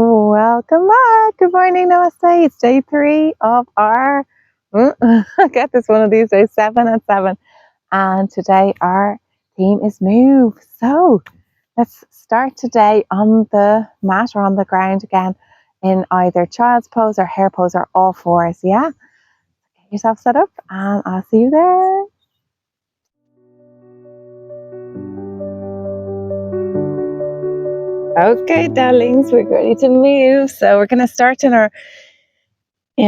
Welcome back. Good morning, namaste. It's day 3 of our, I get this one of these days, 7 at 7. And today our theme is move. So let's start today on the mat or on the ground again in either child's pose or hare pose or all fours. Yeah? Get yourself set up and I'll see you there. Okay, darlings, we're ready to move. So we're going to start in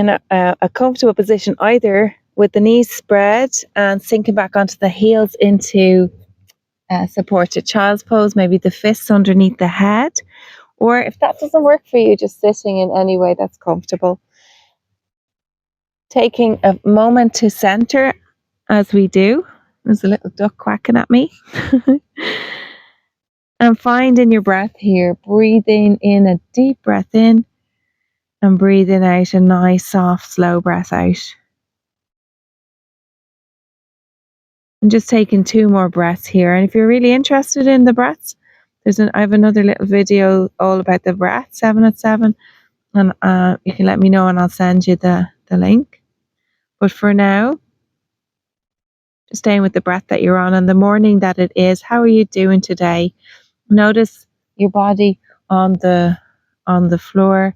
a comfortable position, either with the knees spread and sinking back onto the heels into supported child's pose, maybe the fists underneath the head. Or if that doesn't work for you, just sitting in any way that's comfortable. Taking a moment to center as we do. There's a little duck quacking at me. And finding your breath here, breathing in a deep breath in and breathing out a nice, soft, slow breath out. And just taking 2 more breaths here. And if you're really interested in the breaths, I have another little video all about the breath, 7 at 7. And you can let me know and I'll send you the link. But for now, just staying with the breath that you're on and the morning that it is. How are you doing today? Notice your body on the floor.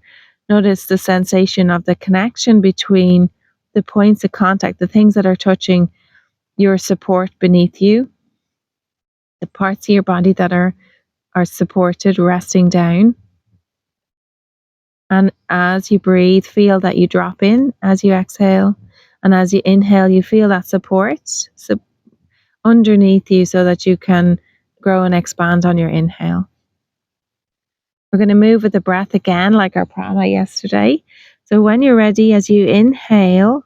Notice the sensation of the connection between the points of contact, the things that are touching your support beneath you, the parts of your body that are supported, resting down. And as you breathe, feel that you drop in as you exhale. And as you inhale, you feel that support underneath you so that you can grow and expand on your inhale. We're going to move with the breath again, like our prana yesterday. So when you're ready, as you inhale,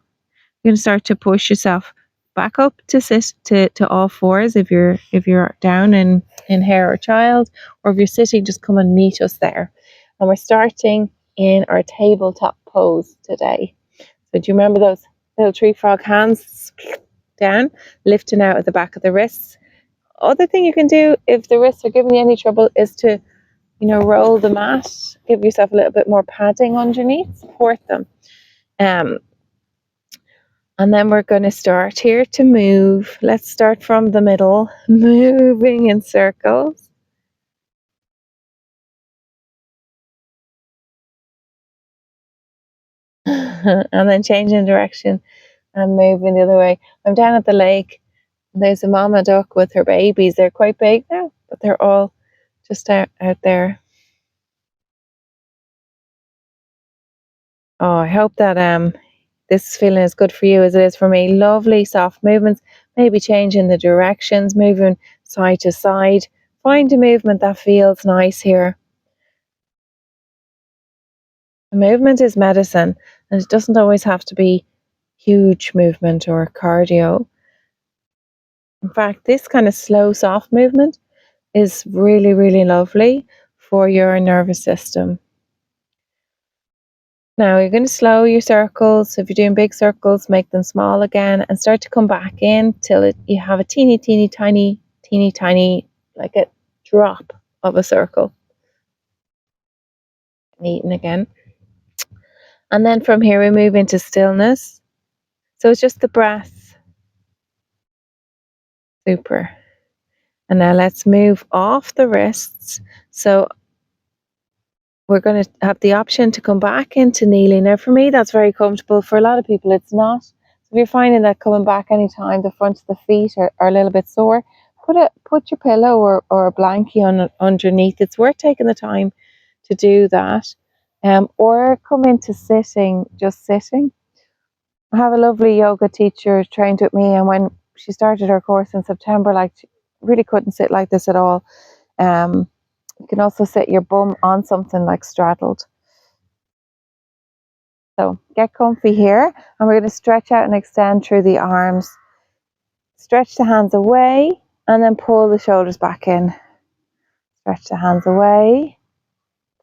you're going to start to push yourself back up to sit to all fours if you're down in hare or child, or if you're sitting, just come and meet us there. And we're starting in our tabletop pose today. So do you remember those little tree frog hands down, lifting out at the back of the wrists? Other thing you can do if the wrists are giving you any trouble is to, roll the mat, give yourself a little bit more padding underneath, support them. And then we're going to start here to move. Let's start from the middle, moving in circles. And then changing direction and moving the other way. I'm down at the lake. There's a mama duck with her babies. They're quite big now, but they're all just out there. Oh, I hope that this feeling is good for you as it is for me. Lovely soft movements, maybe changing the directions, moving side to side. Find a movement that feels nice here. Movement is medicine, and it doesn't always have to be huge movement or cardio. In fact, this kind of slow, soft movement is really, really lovely for your nervous system. Now you're going to slow your circles. So if you're doing big circles, make them small again and start to come back in till you have a teeny, tiny, like a drop of a circle. Neaten again. And then from here we move into stillness. So it's just the breath. Super. And now let's move off the wrists. So we're going to have the option to come back into kneeling. Now for me, that's very comfortable. For a lot of people, it's not. So if you're finding that coming back anytime the front of the feet are a little bit sore, put your pillow or a blankie underneath. It's worth taking the time to do that. Or come into sitting, just sitting. I have a lovely yoga teacher trained with me, and when she started her course in September, she really couldn't sit like this at all. You can also sit your bum on something like straddled. So get comfy here, and we're going to stretch out and extend through the arms. Stretch the hands away and then pull the shoulders back in. Stretch the hands away,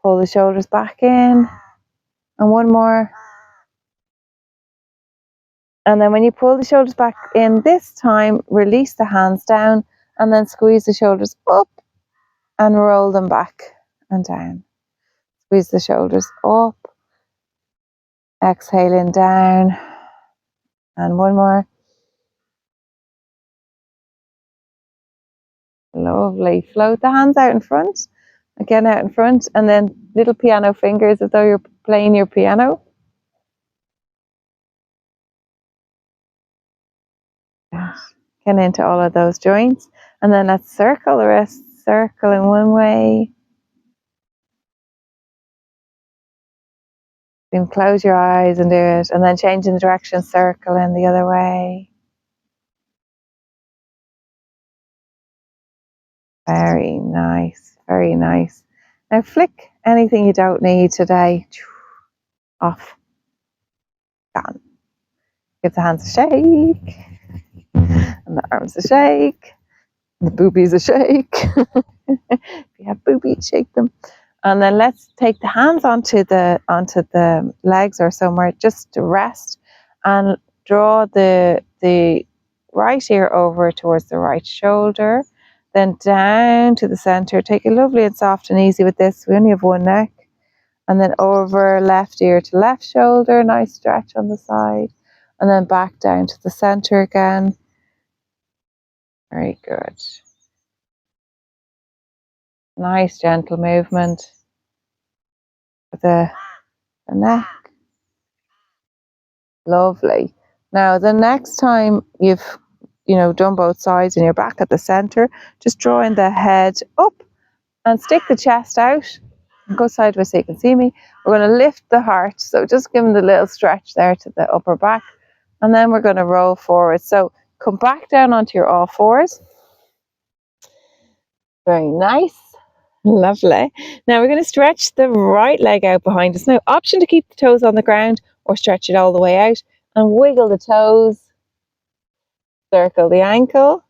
pull the shoulders back in, and one more. And then when you pull the shoulders back in this time, release the hands down and then squeeze the shoulders up and roll them back and down. Squeeze the shoulders up. Exhaling down. And one more. Lovely. Float the hands out in front. Again out in front. And then little piano fingers as though you're playing your piano. Get into all of those joints. And then let's circle the wrist. Circle in one way. Then close your eyes and do it. And then change in the direction. Circle in the other way. Very nice. Very nice. Now flick anything you don't need today. Off. Gone. Give the hands a shake. And the arms a shake. And the boobies a shake. If you have boobies, shake them. And then let's take the hands onto the legs or somewhere just to rest, and draw the right ear over towards the right shoulder, then down to the center. Take it lovely and soft and easy with this. We only have one neck. And then over left ear to left shoulder, nice stretch on the side, and then back down to the center again. Very good. Nice gentle movement with the neck. Lovely. Now the next time you've done both sides and you're back at the center, just drawing the head up and stick the chest out and go sideways so you can see me. We're going to lift the heart, so just give them the little stretch there to the upper back, and then we're going to roll forward. So come back down onto your all fours. Very nice. Lovely. Now we're going to stretch the right leg out behind us. Now, option to keep the toes on the ground or stretch it all the way out, and wiggle the toes. Circle the ankle.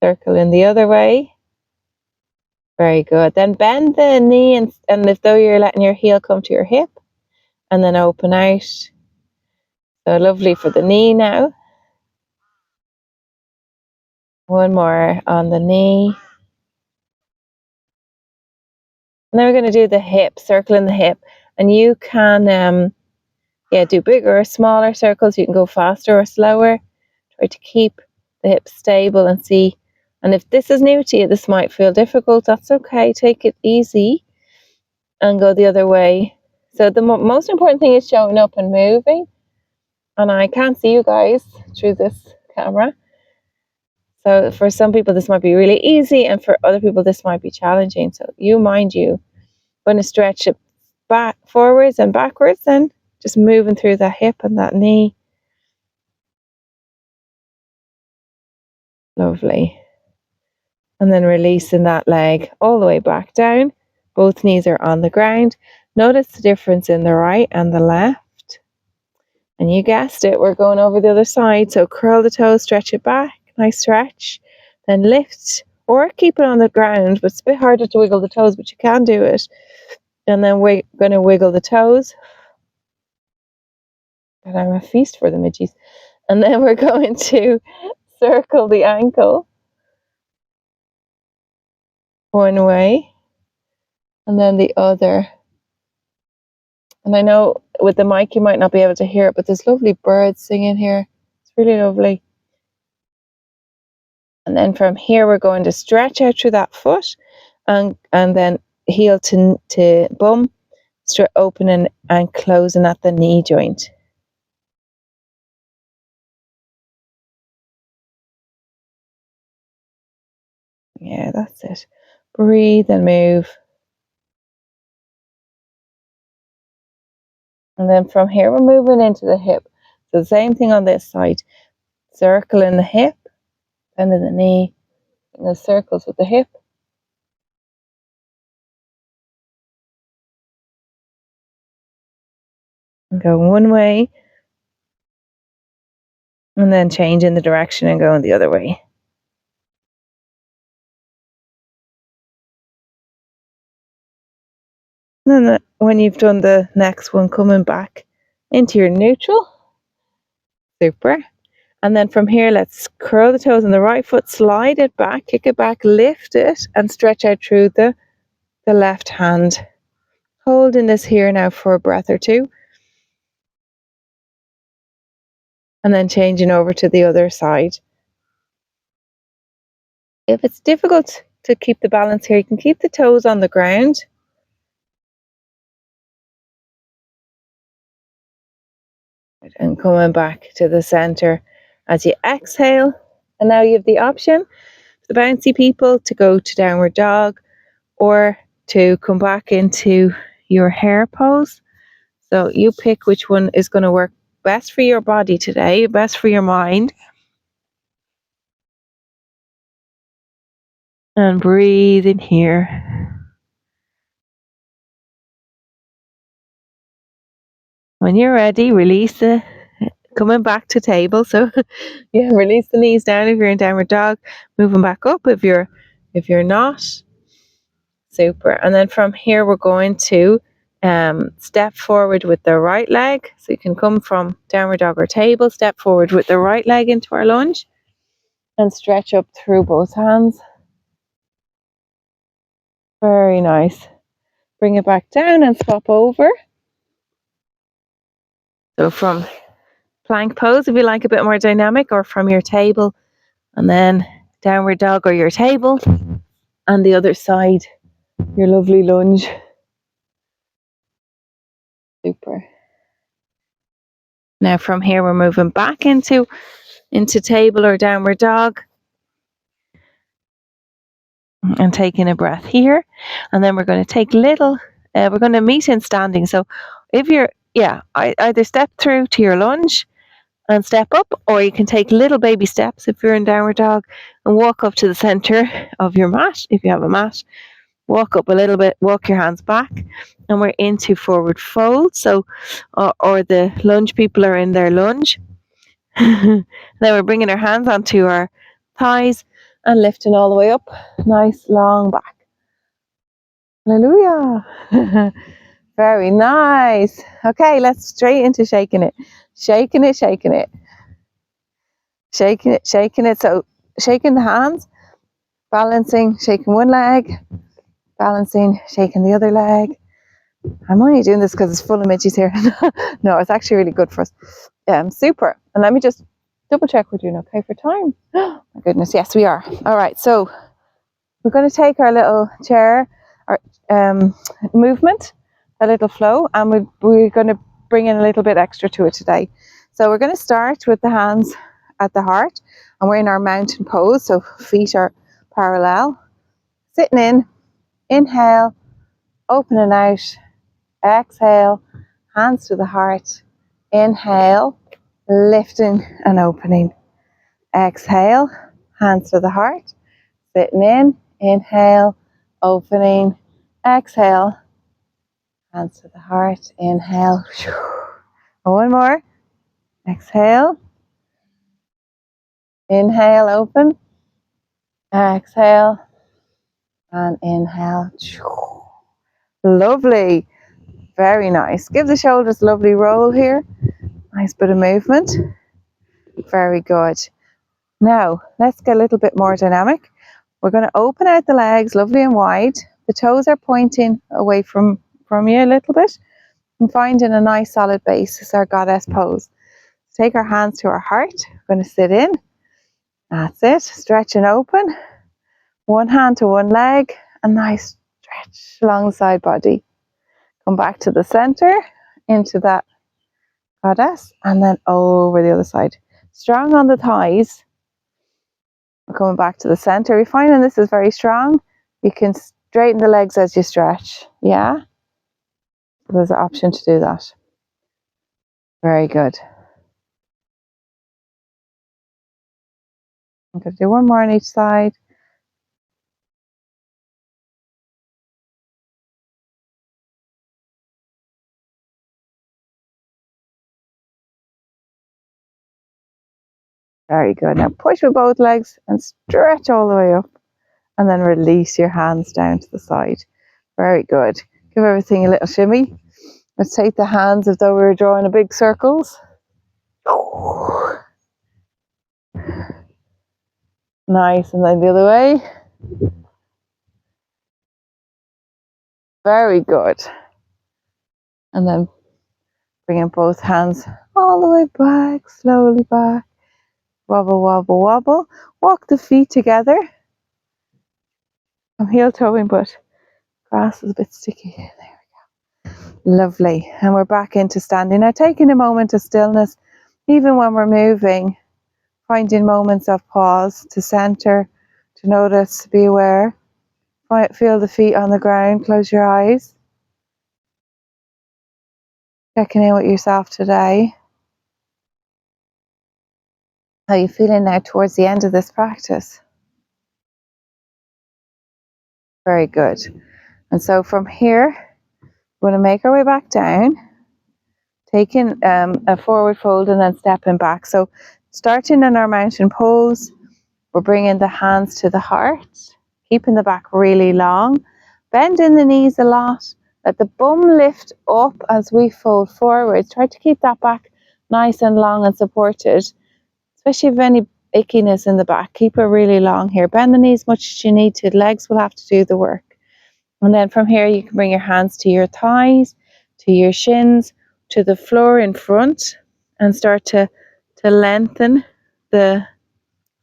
Circle in the other way. Very good. Then bend the knee and as though you're letting your heel come to your hip, and then open out. So lovely for the knee now. One more on the knee. And then we're going to do the hip, circle in the hip. And you can do bigger or smaller circles. You can go faster or slower. Try to keep the hips stable and see. And if this is new to you, this might feel difficult. That's okay. Take it easy and go the other way. So the most important thing is showing up and moving. And I can't see you guys through this camera. So for some people, this might be really easy. And for other people, this might be challenging. So mind you, going to stretch it back, forwards and backwards, and just moving through that hip and that knee. Lovely. And then releasing that leg all the way back down. Both knees are on the ground. Notice the difference in the right and the left. And you guessed it, we're going over the other side. So curl the toes, stretch it back. Nice stretch. Then lift or keep it on the ground. But it's a bit harder to wiggle the toes, but you can do it. And then we're going to wiggle the toes. And I'm a feast for the midgies. And then we're going to circle the ankle one way and then the other. And I know with the mic you might not be able to hear it, but there's lovely birds singing here. It's really lovely. And then from here we're going to stretch out through that foot and then heel to bum, opening and closing at the knee joint. Yeah, that's it. Breathe and move. And then from here we're moving into the hip. So the same thing on this side. Circle in the hip, bend in the knee, and the circles with the hip. And go one way. And then change in the direction and go in the other way. And then when you've done the next one, coming back into your neutral. Super. And then from here, let's curl the toes on the right foot, slide it back, kick it back, lift it, and stretch out through the left hand. Holding this here now for a breath or two. And then changing over to the other side. If it's difficult to keep the balance here, you can keep the toes on the ground. And coming back to the center as you exhale. And now you have the option, for the bouncy people, to go to downward dog or to come back into your hare pose. So you pick which one is going to work best for your body today, best for your mind. And breathe in here. When you're ready, release the, coming back to table. So yeah, release the knees down if you're in downward dog, moving back up if you're not. Super. And then from here, we're going to step forward with the right leg. So you can come from downward dog or table, step forward with the right leg into our lunge and stretch up through both hands. Very nice. Bring it back down and swap over. So from plank pose, if you like a bit more dynamic, or from your table, and then downward dog or your table, and the other side, your lovely lunge. Super. Now from here, we're moving back into table or downward dog. And taking a breath here. And then we're going to take we're going to meet in standing. So if you're, either step through to your lunge and step up, or you can take little baby steps if you're in downward dog and walk up to the center of your mat. If you have a mat, walk up a little bit, walk your hands back, and we're into forward fold. So, or the lunge people are in their lunge. Then we're bringing our hands onto our thighs and lifting all the way up. Nice long back. Hallelujah. Very nice. Okay, let's straight into shaking it. Shaking it, shaking it. Shaking it, shaking it. So shaking the hands, balancing, shaking one leg, balancing, shaking the other leg. I'm only doing this because it's full of midges here. No, it's actually really good for us. Super. And let me just double check we're doing okay for time. My goodness, yes, we are. All right, so we're going to take our little chair, our movement, a little flow, and we're going to bring in a little bit extra to it today. So we're going to start with the hands at the heart, and we're in our mountain pose, so feet are parallel. Sitting in, inhale, opening out, exhale, hands to the heart, inhale, lifting and opening, exhale, hands to the heart, sitting in, inhale, opening, exhale, hands to the heart, inhale, one more, exhale, inhale, open, exhale, and inhale, lovely, very nice. Give the shoulders a lovely roll here, nice bit of movement, very good. Now, let's get a little bit more dynamic. We're going to open out the legs lovely and wide. The toes are pointing away from you a little bit and finding a nice solid base. This is our goddess pose. Take our hands to our heart. We're going to sit in. That's it. Stretch and open. One hand to one leg. A nice stretch along the side body. Come back to the center, into that goddess, and then over the other side. Strong on the thighs. We're coming back to the center. We're finding this is very strong. You can straighten the legs as you stretch. Yeah? There's an option to do that. Very good. I'm going to do one more on each side. Very good. Now push with both legs and stretch all the way up. And then release your hands down to the side. Very good. Give everything a little shimmy. Let's take the hands as though we were drawing a big circles. Nice. And then the other way. Very good. And then bringing both hands all the way back, slowly back. Wobble, wobble, wobble. Walk the feet together. I'm heel toeing, but grass is a bit sticky. There we go. Lovely. And we're back into standing. Now taking a moment of stillness, even when we're moving, finding moments of pause to center, to notice, be aware. Feel the feet on the ground. Close your eyes. Checking in with yourself today. How are you feeling now towards the end of this practice? Very good. And so from here, we're going to make our way back down, taking a forward fold and then stepping back. So starting in our mountain pose, we're bringing the hands to the heart, keeping the back really long, bending the knees a lot, let the bum lift up as we fold forward. Try to keep that back nice and long and supported, especially if any ickiness in the back. Keep it really long here. Bend the knees as much as you need to. Legs will have to do the work. And then from here, you can bring your hands to your thighs, to your shins, to the floor in front, and start to lengthen the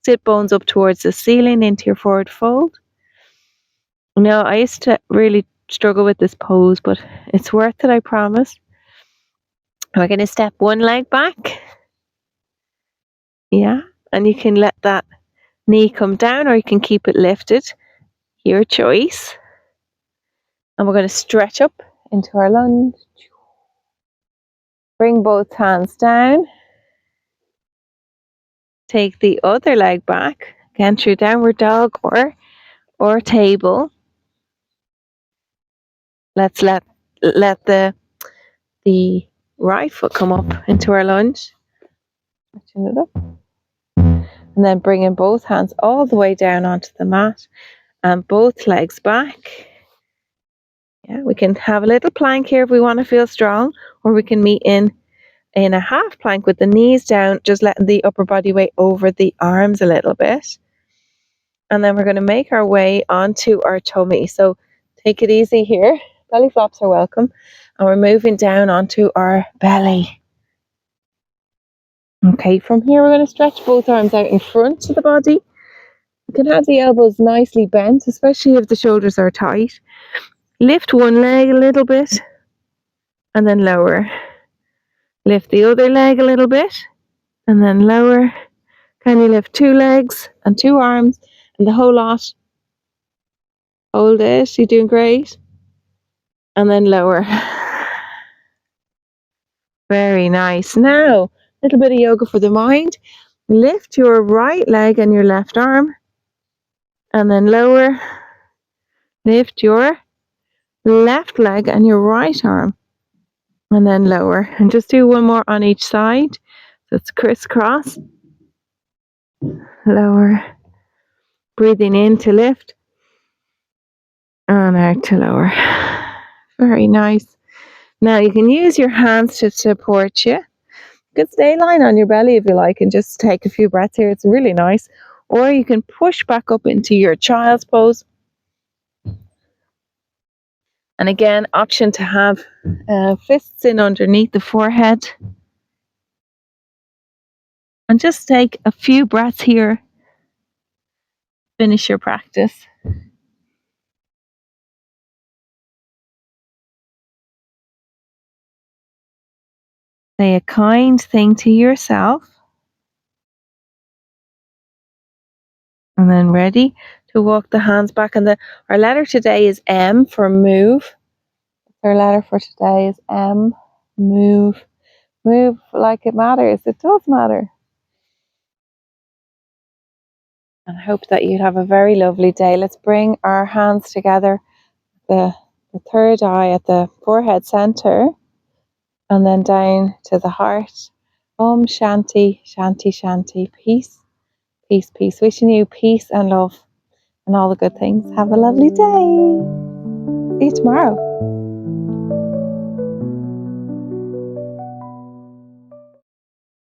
sit bones up towards the ceiling into your forward fold. Now, I used to really struggle with this pose, but it's worth it, I promise. We're going to step one leg back. Yeah, and you can let that knee come down or you can keep it lifted. Your choice. And we're going to stretch up into our lunge. Bring both hands down. Take the other leg back, again through downward dog or table. Let's let the right foot come up into our lunge. Stretching it up. And then bringing both hands all the way down onto the mat and both legs back. Yeah, we can have a little plank here if we want to feel strong, or we can meet in a half plank with the knees down, just letting the upper body weight over the arms a little bit. And then we're going to make our way onto our tummy. So take it easy here. Belly flops are welcome. And we're moving down onto our belly. Okay, from here we're going to stretch both arms out in front of the body. You can have the elbows nicely bent, especially if the shoulders are tight. Lift one leg a little bit and then lower. Lift the other leg a little bit and then lower. Can you lift two legs and two arms and the whole lot? Hold it. You're doing great. And then lower. Very nice. Now, a little bit of yoga for the mind. Lift your right leg and your left arm. And then lower. Lift your left leg and your right arm. And then lower. And just do one more on each side. So it's crisscross. Lower. Breathing in to lift. And out to lower. Very nice. Now you can use your hands to support you. You can stay lying on your belly if you like and just take a few breaths here. It's really nice. Or you can push back up into your child's pose. And again, option to have fists in underneath the forehead. And just take a few breaths here. Finish your practice. Say a kind thing to yourself. And then ready to walk the hands back. And our letter today is M for move. Our letter for today is M. Move. Move like it matters. It does matter. And I hope that you have a very lovely day. Let's bring our hands together. The third eye at the forehead center. And then down to the heart. Om Shanti, Shanti, Shanti. Peace, peace, peace. Wishing you peace and love and all the good things. Have a lovely day. See you tomorrow.